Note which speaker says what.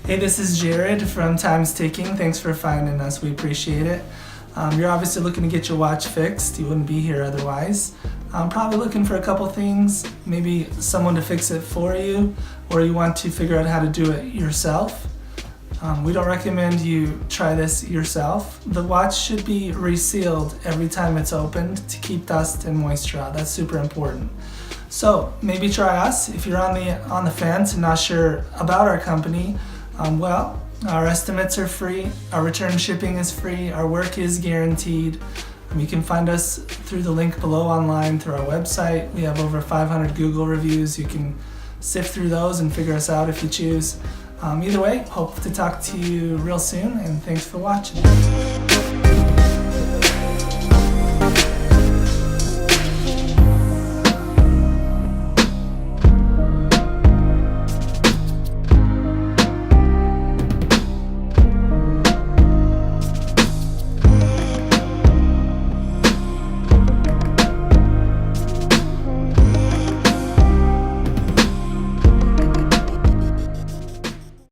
Speaker 1: Hey, this is Jared from Time's Ticking. Thanks for finding us. We appreciate it. You're obviously looking to get your watch fixed. You wouldn't be here otherwise. Probably looking for a couple things, maybe someone to fix it for you, or you want to figure out how to do it yourself. We don't recommend you try this yourself. The watch should be resealed every time it's opened to keep dust and moisture out. That's super important. So maybe try us. If you're on the fence and not sure about our company, our estimates are free, our return shipping is free, our work is guaranteed. You can find us through the link below online through our website. We have over 500 Google reviews. You can sift through those and figure us out if you choose. Either way, hope to talk to you real soon, and thanks for watching.